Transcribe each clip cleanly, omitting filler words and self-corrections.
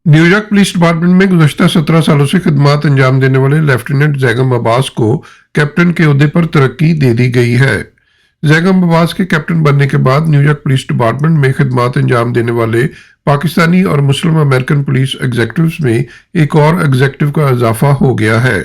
New York police department में गुज़श्ता 17 सालों से खिदमत अंजाम देने वाले लेफ्टिनेंट जैगम अब्बास को कैप्टन के ओहदे पर तरक्की दे दी गई है। जैगम अब्बास के कैप्टन बनने के बाद न्यूयॉर्क पुलिस डिपार्टमेंट में खिदमत अंजाम देने वाले पाकिस्तानी और मुस्लिम अमेरिकन पुलिस एग्जीक्यूटिव्स में एक और एग्जीक्यूटिव का इजाफा हो गया है।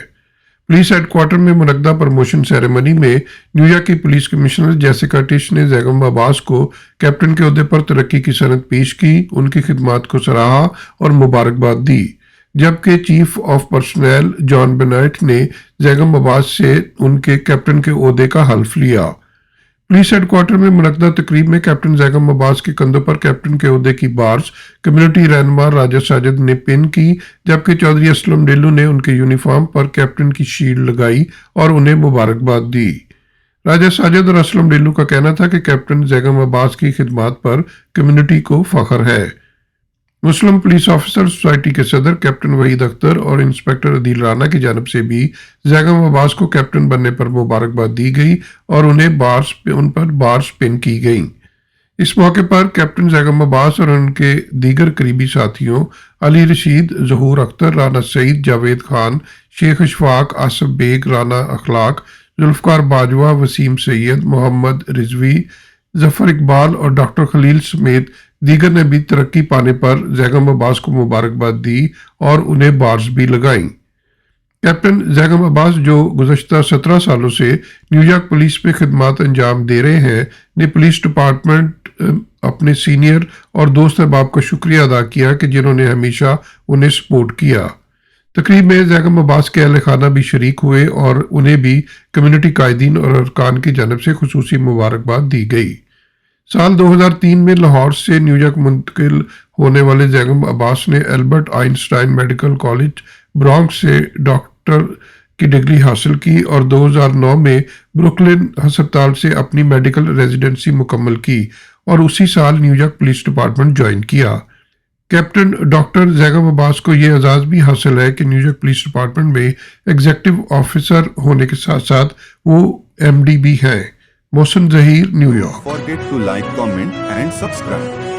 पुलिस हेडक्वार्टर में मुनक्दा प्रमोशन सेरेमनी में न्यूयॉर्क की पुलिस कमिश्नर जेसिका टिश ने जैगम अब्बास को कैप्टन के ओहदे पर तरक्की की सनद पेश की, उनकी खिदमत को सराहा और मुबारकबाद दी, जबकि chief of personal John Bennett ने जैगम अब्बास से उनके कैप्टन के ओहदे का हल्फ लिया। पुलिस हेडक्वार्टर में मुनक्दा तकरीब में कैप्टन जैगम अब्बास के कंधों पर कैप्टन के ओहदे की बार्स कम्युनिटी रहनुमा राजा साजिद ने पिन की, जबकि चौधरी असलम डेलू ने उनके यूनिफॉर्म पर कैप्टन की शील्ड लगाई और उन्हें मुबारकबाद दी। राजा साजिद और असलम डेलू का कहना था कि कैप्टन जैगम अब्बास की खिदमत पर कम्युनिटी को फख्र है। मुस्लिम पुलिस ऑफिसर सोसाइटी के सदर कैप्टन वहीद अख्तर और इंस्पेक्टर अदील राना की जानब से भी जैगम अब्बास को कैप्टन बनने पर मुबारकबाद दी गई और उन पर बार्स पिन की गई। इस मौके पर कैप्टन जैगम अब्बास और उनके दीगर करीबी साथियों अली रशीद, जहूर अख्तर, राना सईद, जावेद खान, शेख अशफाक, आसिफ बेग, राना अखलाक, जुल्फकार बाजवा, वसीम सैयद, मोहम्मद रिजवी, जफर इकबाल और डॉक्टर खलील समेत दीगर ने भी तरक्की पाने पर जैगम अब्बास को मुबारकबाद दी और उन्हें बार्स भी लगाई। कैप्टन जैगम अब्बास, जो गुज़श्ता 17 सालों से न्यूयॉर्क पुलिस में खिदमत अंजाम दे रहे हैं, ने पुलिस डिपार्टमेंट अपने सीनियर और दोस्त अहबाब का शुक्रिया अदा किया कि जिन्होंने हमेशा उन्हें सपोर्ट किया। तकरीब में जैगम अब्बास के अहल खाना भी शरीक हुए और उन्हें भी कम्युनिटी कायदीन और अरकान की जानब से खुसूसी मुबारकबाद दी गई। साल 2003 में लाहौर से न्यूयॉर्क मुंतकिल होने वाले जैगम अब्बास ने Albert Einstein medical college Bronx से डॉक्टर की डिग्री हासिल की और 2009 में ब्रुकलिन अस्पताल से अपनी मेडिकल रेजिडेंसी मुकम्मल की और उसी साल न्यूयॉर्क पुलिस डिपार्टमेंट ज्वाइन किया। कैप्टन डॉक्टर जैगम अब्बास को यह एजाज़ भी हासिल है कि न्यूयॉर्क पुलिस डिपार्टमेंट में एग्जीक्यूटिव ऑफिसर होने के साथ साथ वो MD भी हैं। Mohsin Zaheer, New York. Forget to like, comment and subscribe.